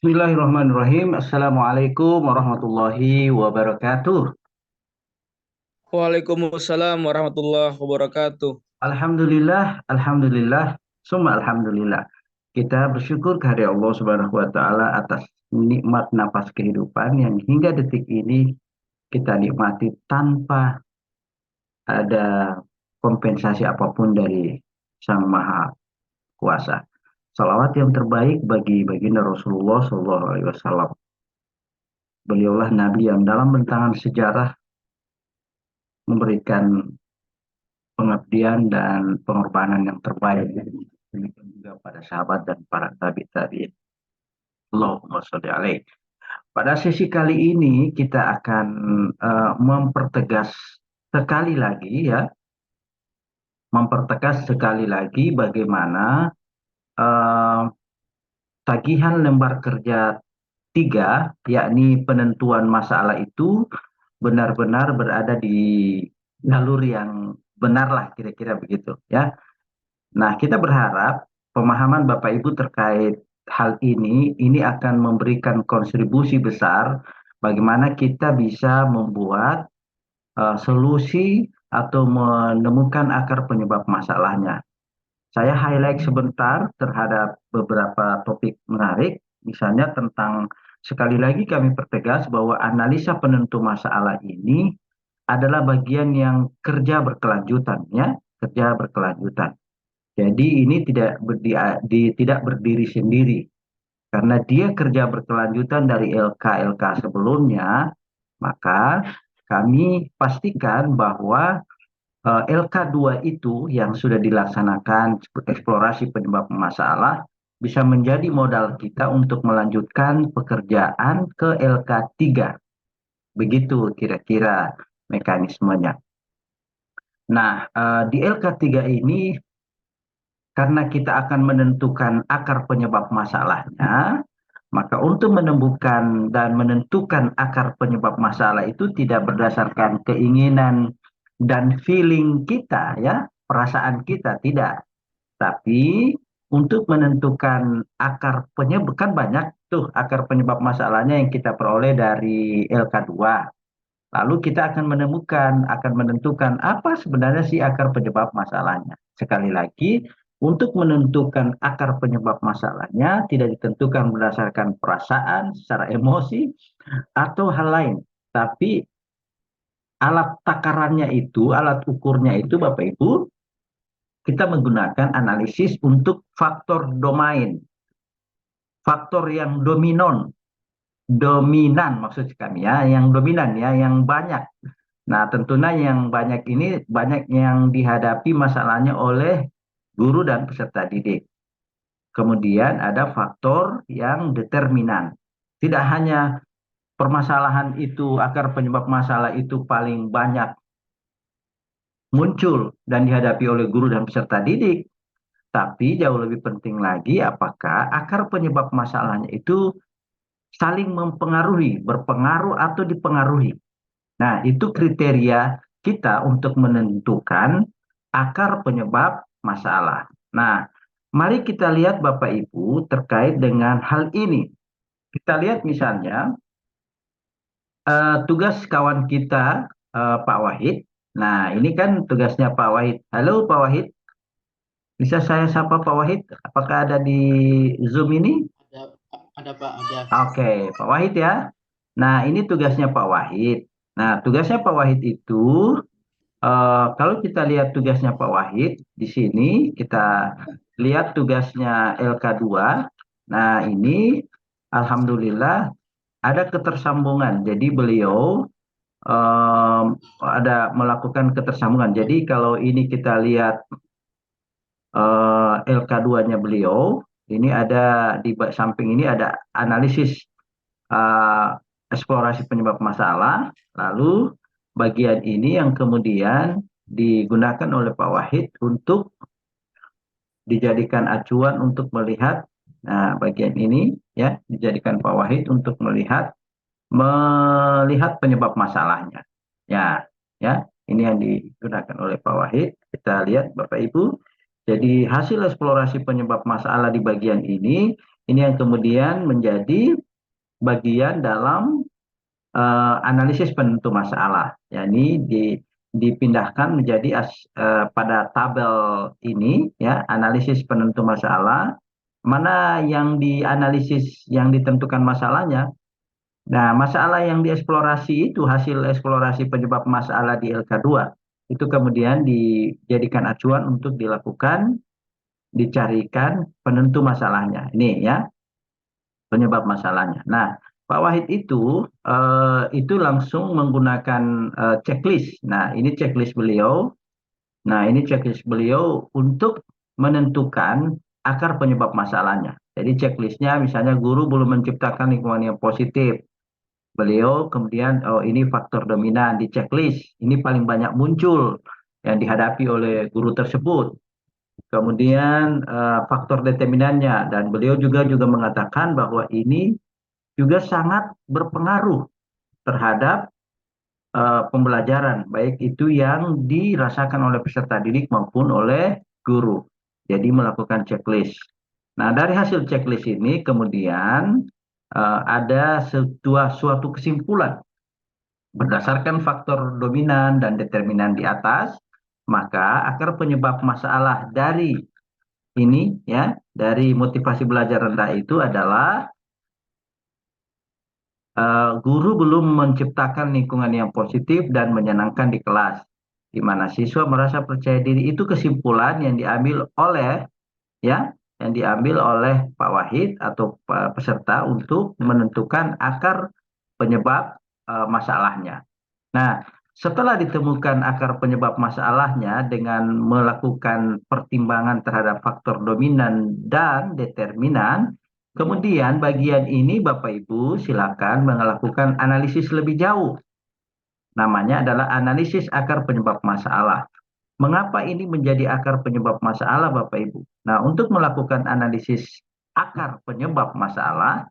Bismillahirrahmanirrahim. Assalamualaikum warahmatullahi wabarakatuh. Waalaikumsalam warahmatullahi wabarakatuh. Alhamdulillah, alhamdulillah, summa alhamdulillah. Kita bersyukur kehadirat Allah Subhanahu wa taala atas nikmat nafas kehidupan yang hingga detik ini kita nikmati tanpa ada kompensasi apapun dari Sang Maha Kuasa. Salawat yang terbaik bagi baginda Rasulullah Shallallahu Alaihi Wasallam. Beliaulah Nabi yang dalam bentangan sejarah memberikan pengabdian dan pengorbanan yang terbaik. Demikian juga pada sahabat dan para tabi-tabiin. Allahumma sholli alaih. Pada sesi kali ini kita akan mempertegas sekali lagi ya, mempertegas sekali lagi bagaimana eh, tagihan lembar kerja 3, yakni penentuan masalah itu benar-benar berada di jalur yang benar lah kira-kira begitu ya. Nah, kita berharap pemahaman Bapak Ibu terkait hal ini akan memberikan kontribusi besar bagaimana kita bisa membuat solusi atau menemukan akar penyebab masalahnya. Saya highlight sebentar terhadap beberapa topik menarik, misalnya tentang sekali lagi kami pertegas bahwa analisa penentu masalah ini adalah bagian yang kerja berkelanjutan ya, kerja berkelanjutan. Jadi ini tidak berdiri sendiri karena dia kerja berkelanjutan dari LK sebelumnya, maka kami pastikan bahwa LK2 itu yang sudah dilaksanakan eksplorasi penyebab masalah bisa menjadi modal kita untuk melanjutkan pekerjaan ke LK3. Begitu kira-kira mekanismenya. Nah, di LK3 ini karena kita akan menentukan akar penyebab masalahnya, maka untuk menemukan dan menentukan akar penyebab masalah itu tidak berdasarkan keinginan dan feeling kita ya, perasaan kita tidak. Tapi untuk menentukan akar penyebab kan banyak tuh akar penyebab masalahnya yang kita peroleh dari LK2. Lalu kita akan akan menentukan apa sebenarnya sih akar penyebab masalahnya. Sekali lagi, untuk menentukan akar penyebab masalahnya tidak ditentukan berdasarkan perasaan, secara emosi, atau hal lain. Tapi alat takarannya itu, alat ukurnya itu Bapak Ibu, kita menggunakan analisis untuk faktor domain. Faktor yang dominan maksud kami ya, yang dominan ya, yang banyak. Nah, tentunya yang banyak ini banyak yang dihadapi masalahnya oleh guru dan peserta didik. Kemudian ada faktor yang determinan. Tidak hanya permasalahan itu, akar penyebab masalah itu paling banyak muncul dan dihadapi oleh guru dan peserta didik, tapi jauh lebih penting lagi apakah akar penyebab masalahnya itu saling mempengaruhi, berpengaruh atau dipengaruhi. Nah, itu kriteria kita untuk menentukan akar penyebab masalah. Nah, mari kita lihat Bapak Ibu terkait dengan hal ini. Kita lihat misalnya tugas kawan kita Pak Wahid. Nah, ini kan tugasnya Pak Wahid. Halo Pak Wahid, bisa saya sapa Pak Wahid? Apakah ada di Zoom ini? Ada Pak, ada. Oke, Pak Wahid ya. Nah, ini tugasnya Pak Wahid. Nah, tugasnya Pak Wahid itu kalau kita lihat tugasnya Pak Wahid, di sini kita lihat tugasnya LK2. Nah, ini Alhamdulillah ada ketersambungan. Jadi beliau ada melakukan ketersambungan. Jadi kalau ini kita lihat LK2-nya beliau, ini ada di samping ini ada analisis eh, eksplorasi penyebab masalah. Lalu bagian ini yang kemudian digunakan oleh Pak Wahid untuk dijadikan acuan untuk melihat, nah bagian ini ya dijadikan Pak Wahid untuk melihat penyebab masalahnya. Ya, ya, ini yang digunakan oleh Pak Wahid. Kita lihat Bapak Ibu. Jadi hasil eksplorasi penyebab masalah di bagian ini Ini yang kemudian menjadi bagian dalam analisis penentu masalah. Ya, ini dipindahkan menjadi pada tabel ini, ya, analisis penentu masalah. Mana yang dianalisis yang ditentukan masalahnya. Nah, masalah yang dieksplorasi itu hasil eksplorasi penyebab masalah di LK2 itu kemudian dijadikan acuan untuk dicarikan penentu masalahnya. Ini ya, penyebab masalahnya. Nah, Pak Wahid itu langsung menggunakan checklist. Nah, ini checklist beliau. Nah, ini checklist beliau untuk menentukan akar penyebab masalahnya. Jadi checklistnya misalnya guru belum menciptakan lingkungan yang positif. Beliau kemudian, oh ini faktor dominan di checklist. Ini paling banyak muncul yang dihadapi oleh guru tersebut. Kemudian faktor determinannya, dan beliau juga mengatakan bahwa ini juga sangat berpengaruh terhadap pembelajaran, baik itu yang dirasakan oleh peserta didik maupun oleh guru. Jadi melakukan checklist. Nah, dari hasil checklist ini kemudian ada suatu kesimpulan berdasarkan faktor dominan dan determinan di atas, maka akar penyebab masalah dari ini ya, dari motivasi belajar rendah itu adalah guru belum menciptakan lingkungan yang positif dan menyenangkan di kelas, di mana siswa merasa percaya diri. Itu kesimpulan yang diambil oleh Pak Wahid atau peserta untuk menentukan akar penyebab masalahnya. Nah, setelah ditemukan akar penyebab masalahnya dengan melakukan pertimbangan terhadap faktor dominan dan determinan, kemudian bagian ini Bapak Ibu silakan melakukan analisis lebih jauh. Namanya adalah analisis akar penyebab masalah. Mengapa ini menjadi akar penyebab masalah Bapak Ibu? Nah, untuk melakukan analisis akar penyebab masalah,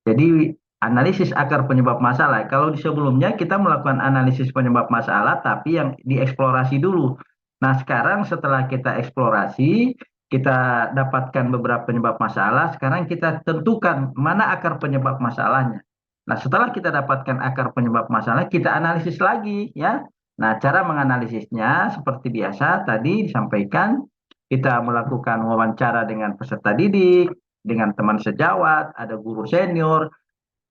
jadi analisis akar penyebab masalah. Kalau di sebelumnya kita melakukan analisis penyebab masalah, tapi yang dieksplorasi dulu. Nah, sekarang setelah kita eksplorasi, kita dapatkan beberapa penyebab masalah, sekarang kita tentukan mana akar penyebab masalahnya. Nah, setelah kita dapatkan akar penyebab masalah, kita analisis lagi, ya. Nah, cara menganalisisnya seperti biasa tadi disampaikan, kita melakukan wawancara dengan peserta didik, dengan teman sejawat, ada guru senior,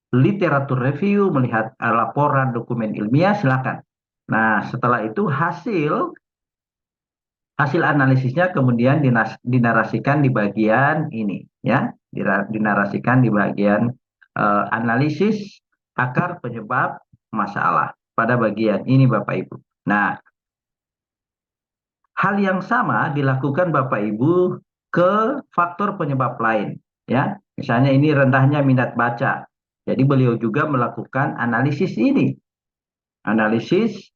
literatur review, melihat laporan dokumen ilmiah, silakan. Nah, setelah itu hasil analisisnya kemudian dinarasikan di bagian ini, ya, dinarasikan di bagian analisis akar penyebab masalah pada bagian ini, Bapak Ibu. Nah, hal yang sama dilakukan Bapak Ibu ke faktor penyebab lain, ya. Misalnya ini rendahnya minat baca. Jadi beliau juga melakukan analisis ini. Analisis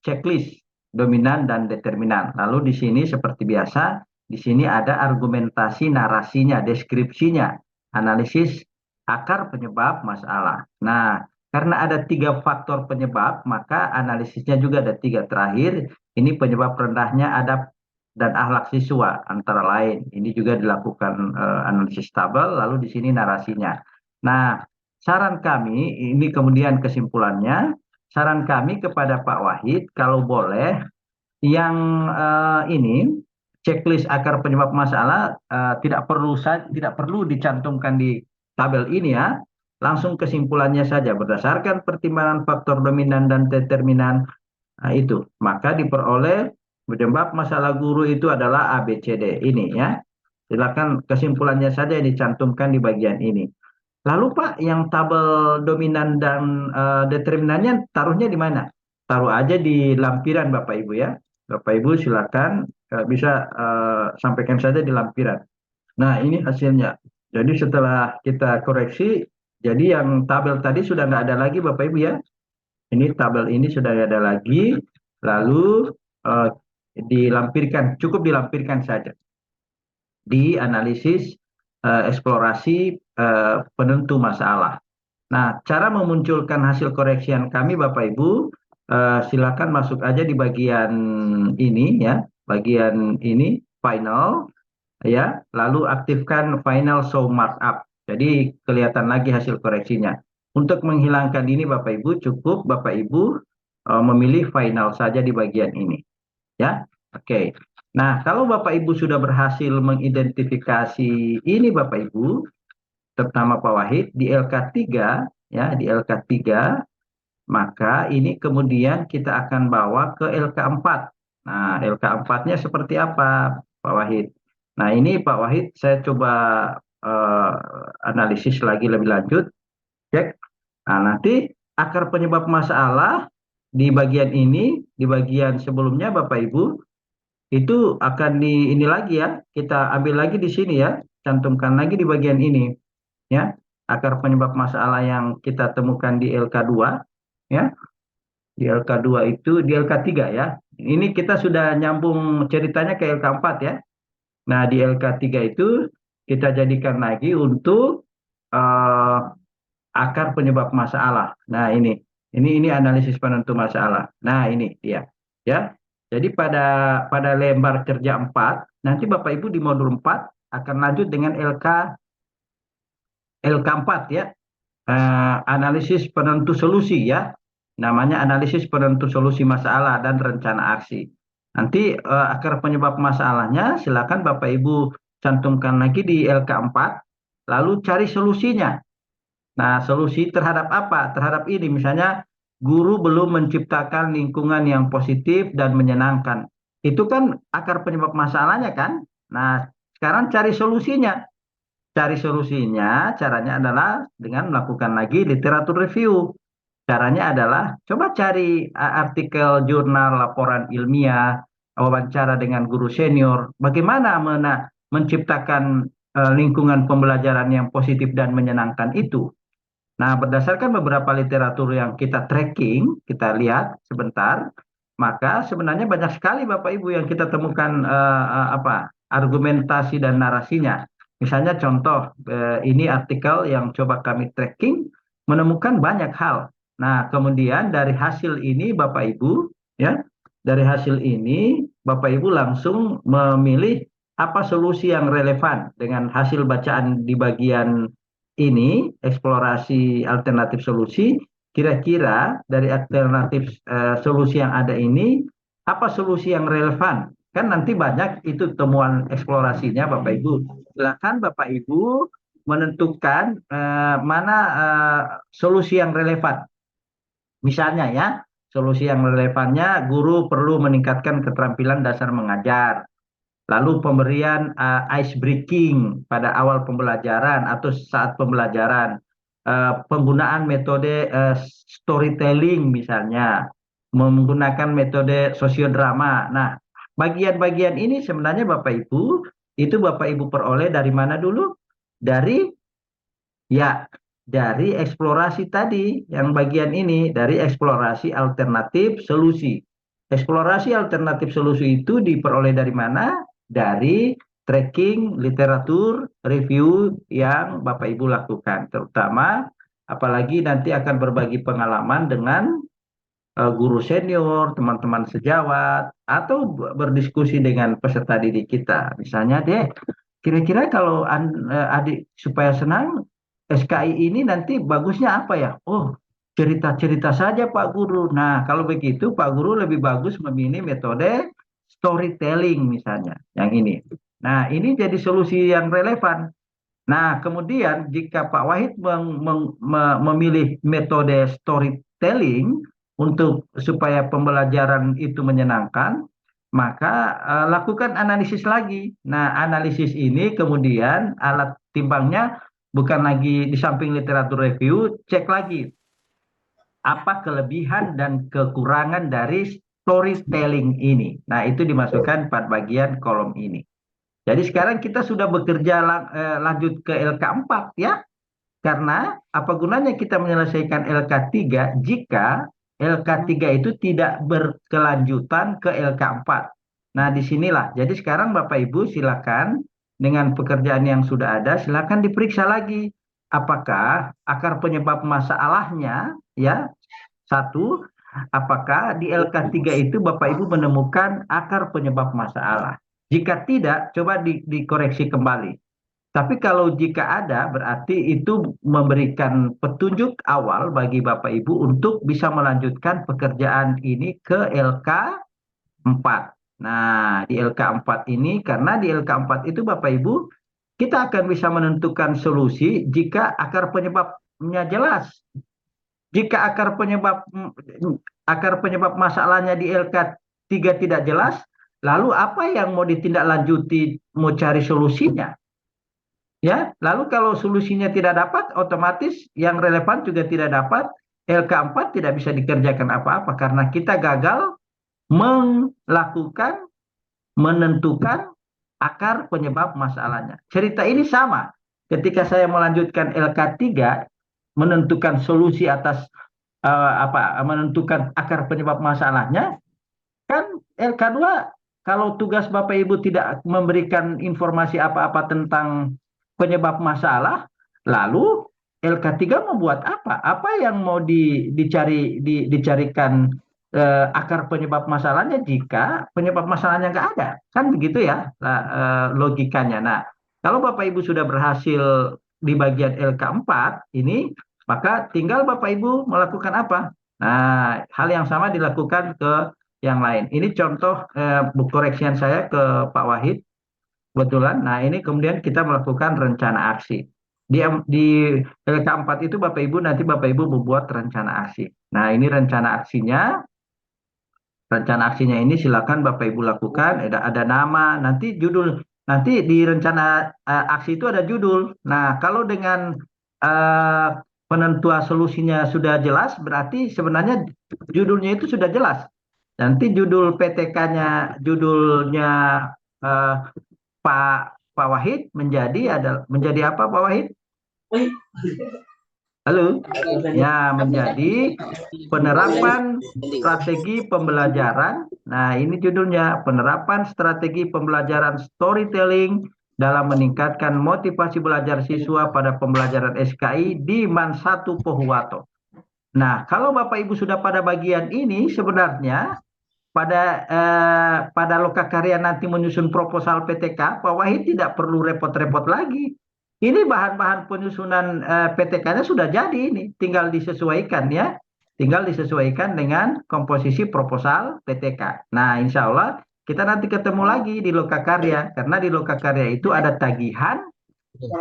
checklist dominan dan determinan. Lalu di sini seperti biasa, di sini ada argumentasi narasinya, deskripsinya, analisis akar penyebab masalah. Nah, karena ada 3 faktor penyebab, maka analisisnya juga ada 3 terakhir. Ini penyebab rendahnya adab dan akhlak siswa antara lain. Ini juga dilakukan analisis tabel, lalu di sini narasinya. Nah, saran kami, ini kemudian kesimpulannya, saran kami kepada Pak Wahid, kalau boleh, yang ini, checklist akar penyebab masalah tidak perlu dicantumkan di tabel ini ya, langsung kesimpulannya saja berdasarkan pertimbangan faktor dominan dan determinan. Nah, itu maka diperoleh penyebab masalah guru itu adalah ABCD ini ya. Silakan kesimpulannya saja yang dicantumkan di bagian ini. Lalu Pak, yang tabel dominan dan determinannya taruhnya di mana? Taruh aja di lampiran Bapak Ibu ya. Bapak Ibu silakan bisa sampaikan saja di lampiran. Nah, ini hasilnya. Jadi setelah kita koreksi, jadi yang tabel tadi sudah nggak ada lagi Bapak Ibu ya. Ini tabel ini sudah ada lagi, lalu cukup dilampirkan saja di analisis eksplorasi penentu masalah. Nah, cara memunculkan hasil koreksian kami Bapak Ibu, silakan masuk aja di bagian ini ya, bagian ini final. ya, lalu aktifkan final show markup. Jadi kelihatan lagi hasil koreksinya. Untuk menghilangkan ini Bapak Ibu, cukup Bapak Ibu memilih final saja di bagian ini. Ya, oke. Nah, kalau Bapak Ibu sudah berhasil mengidentifikasi ini Bapak Ibu, terutama Pak Wahid di LK3, ya, di LK3, maka ini kemudian kita akan bawa ke LK4. Nah, LK4-nya seperti apa, Pak Wahid? Nah, ini Pak Wahid saya coba eh, analisis lagi lebih lanjut, cek. Nah, nanti akar penyebab masalah di bagian ini, di bagian sebelumnya Bapak Ibu, itu akan di ini lagi ya, kita ambil lagi di sini ya, cantumkan lagi di bagian ini ya. Akar penyebab masalah yang kita temukan di LK2 ya. Di LK2 itu di LK3 ya. Ini kita sudah nyambung ceritanya ke LK4 ya. Nah, di LK3 itu kita jadikan lagi untuk eh, akar penyebab masalah. Nah, ini analisis penentu masalah. Nah, ini dia. Ya. Jadi pada lembar kerja 4, nanti Bapak Ibu di modul 4 akan lanjut dengan LK4 ya. Analisis penentu solusi ya. Namanya analisis penentu solusi masalah dan rencana aksi. Nanti akar penyebab masalahnya silakan Bapak Ibu cantumkan lagi di LK4, lalu cari solusinya. Nah, solusi terhadap apa? Terhadap ini, misalnya guru belum menciptakan lingkungan yang positif dan menyenangkan. Itu kan akar penyebab masalahnya kan? Nah, sekarang cari solusinya. Cari solusinya, caranya adalah dengan melakukan lagi literatur review. Caranya adalah coba cari artikel jurnal, laporan ilmiah, wawancara dengan guru senior. Bagaimana menciptakan lingkungan pembelajaran yang positif dan menyenangkan itu. Nah, berdasarkan beberapa literatur yang kita tracking, kita lihat sebentar, maka sebenarnya banyak sekali Bapak Ibu yang kita temukan argumentasi dan narasinya. Misalnya contoh, ini artikel yang coba kami tracking menemukan banyak hal. Nah, kemudian dari hasil ini Bapak Ibu, ya, dari hasil ini Bapak Ibu langsung memilih apa solusi yang relevan dengan hasil bacaan di bagian ini, eksplorasi alternatif solusi. Kira-kira dari alternatif solusi yang ada ini, apa solusi yang relevan? Kan nanti banyak itu temuan eksplorasinya Bapak Ibu. Silakan Bapak Ibu menentukan mana solusi yang relevan. Misalnya ya, solusi yang relevannya guru perlu meningkatkan keterampilan dasar mengajar. Lalu pemberian ice breaking pada awal pembelajaran atau saat pembelajaran. Penggunaan metode storytelling misalnya. Menggunakan metode sosiodrama. Nah, bagian-bagian ini sebenarnya Bapak Ibu, itu Bapak Ibu peroleh dari mana dulu? Dari Ya, dari eksplorasi tadi, yang bagian ini, dari eksplorasi alternatif solusi. Eksplorasi alternatif solusi itu diperoleh dari mana? Dari tracking literatur review yang Bapak Ibu lakukan. Terutama, apalagi nanti akan berbagi pengalaman dengan guru senior, teman-teman sejawat, atau berdiskusi dengan peserta didik kita. Misalnya, Dek, kira-kira kalau adik supaya senang, SKI ini nanti bagusnya apa ya? Oh, cerita-cerita saja Pak Guru. Nah, kalau begitu Pak Guru lebih bagus memilih metode storytelling misalnya, yang ini. Nah, ini jadi solusi yang relevan. Nah, kemudian jika Pak Wahid memilih metode storytelling untuk supaya pembelajaran itu menyenangkan, maka lakukan analisis lagi. Nah, analisis ini kemudian alat timbangnya bukan lagi di samping literatur review, cek lagi apa kelebihan dan kekurangan dari storytelling ini. Nah, itu dimasukkan pada bagian kolom ini. Jadi sekarang kita sudah bekerja lanjut ke LK4 ya. Karena apa gunanya kita menyelesaikan LK3 jika LK3 itu tidak berkelanjutan ke LK4. Nah, disinilah. Jadi sekarang Bapak Ibu silakan dengan pekerjaan yang sudah ada, silakan diperiksa lagi. Apakah akar penyebab masalahnya, ya, satu, apakah di LK3 itu Bapak Ibu menemukan akar penyebab masalah. Jika tidak, coba dikoreksi kembali. Tapi kalau jika ada, berarti itu memberikan petunjuk awal bagi Bapak Ibu untuk bisa melanjutkan pekerjaan ini ke LK 4. Nah, di LK 4 ini, karena di LK 4 itu Bapak Ibu, kita akan bisa menentukan solusi jika akar penyebabnya jelas. Jika akar penyebab masalahnya di LK 3 tidak jelas, lalu apa yang mau ditindaklanjuti, mau cari solusinya? Ya, lalu kalau solusinya tidak dapat, otomatis yang relevan juga tidak dapat. LK 4 tidak bisa dikerjakan apa-apa karena kita gagal menentukan akar penyebab masalahnya. Cerita ini sama. Ketika saya melanjutkan LK 3, menentukan solusi atas menentukan akar penyebab masalahnya, kan LK 2 kalau tugas Bapak Ibu tidak memberikan informasi apa-apa tentang penyebab masalah, lalu LK 3 membuat apa? Apa yang mau dicarikan akar penyebab masalahnya jika penyebab masalahnya nggak ada? Kan begitu ya logikanya. Nah, kalau Bapak Ibu sudah berhasil di bagian LK 4 ini, maka tinggal Bapak Ibu melakukan apa? Nah, hal yang sama dilakukan ke yang lain. Ini contoh koreksian saya ke Pak Wahid kebetulan. Nah, ini kemudian kita melakukan rencana aksi. Di LK 4 itu Bapak Ibu nanti Bapak Ibu membuat rencana aksi. Nah, ini rencana aksinya. Rencana aksinya ini silakan Bapak Ibu lakukan. Ada nama, nanti judul. Nanti di rencana aksi itu ada judul. Nah, kalau dengan eh, penentuan solusinya sudah jelas, berarti sebenarnya judulnya itu sudah jelas. Nanti judul PTK-nya, judulnya eh, Pak Wahid menjadi apa Pak Wahid? Halo? Ya, menjadi penerapan strategi pembelajaran. Nah, ini judulnya, penerapan strategi pembelajaran storytelling dalam meningkatkan motivasi belajar siswa pada pembelajaran SKI di MAN 1 Pohuwato. Nah, kalau Bapak Ibu sudah pada bagian ini, sebenarnya pada lokakarya nanti menyusun proposal PTK, Pak Wahid tidak perlu repot-repot lagi. Ini bahan-bahan penyusunan PTK-nya sudah jadi, ini tinggal disesuaikan ya, tinggal disesuaikan dengan komposisi proposal PTK. Nah, insya Allah kita nanti ketemu lagi di lokakarya, karena di lokakarya itu ada tagihan,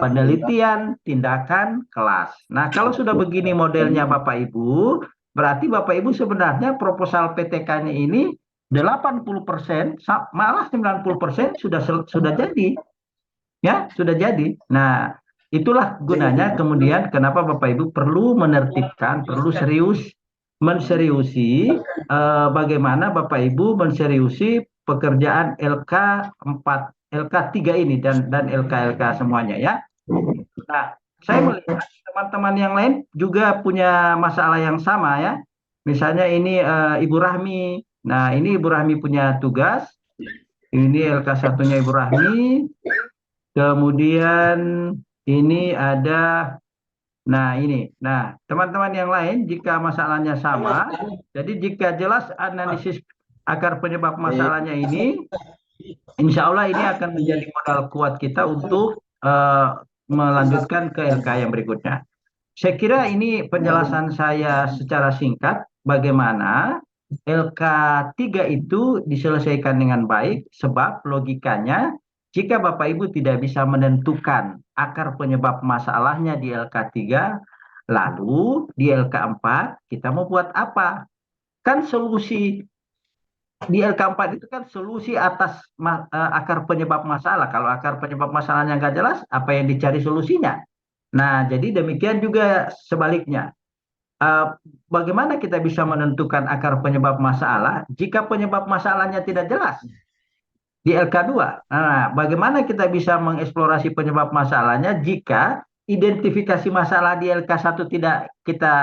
penelitian, tindakan, kelas. Nah, kalau sudah begini modelnya Bapak Ibu, berarti Bapak Ibu sebenarnya proposal PTK-nya ini 80%, malah 90% sudah jadi. Ya, sudah jadi. Nah, itulah gunanya kemudian kenapa Bapak Ibu perlu menertibkan, perlu menseriusi bagaimana Bapak Ibu menseriusi pekerjaan LK 3 ini dan LK semuanya ya. Nah, saya melihat teman-teman yang lain juga punya masalah yang sama ya. Misalnya ini Ibu Rahmi. Nah, ini Ibu Rahmi punya tugas. Ini LK 1-nya Ibu Rahmi. Kemudian ini ada, nah ini. Nah, teman-teman yang lain jika masalahnya sama, jadi jika jelas analisis akar penyebab masalahnya ini, insya Allah ini akan menjadi modal kuat kita untuk melanjutkan ke LK yang berikutnya. Saya kira ini penjelasan saya secara singkat bagaimana LK 3 itu diselesaikan dengan baik, sebab logikanya jika Bapak Ibu tidak bisa menentukan akar penyebab masalahnya di LK 3, lalu di LK 4 kita mau buat apa? Kan solusi di LK 4 itu kan solusi atas akar penyebab masalah. Kalau akar penyebab masalahnya nggak jelas, apa yang dicari solusinya? Nah, jadi demikian juga sebaliknya. Bagaimana kita bisa menentukan akar penyebab masalah jika penyebab masalahnya tidak jelas di LK 2? Nah, bagaimana kita bisa mengeksplorasi penyebab masalahnya jika identifikasi masalah di LK 1 tidak kita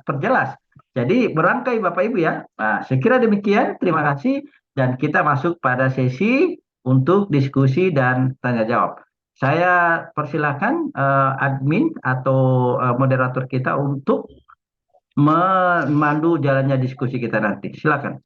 perjelas? Jadi berangkai Bapak Ibu ya. Nah, saya kira demikian. Terima kasih dan kita masuk pada sesi untuk diskusi dan tanya jawab. Saya persilakan admin atau moderator kita untuk memandu jalannya diskusi kita nanti. Silakan.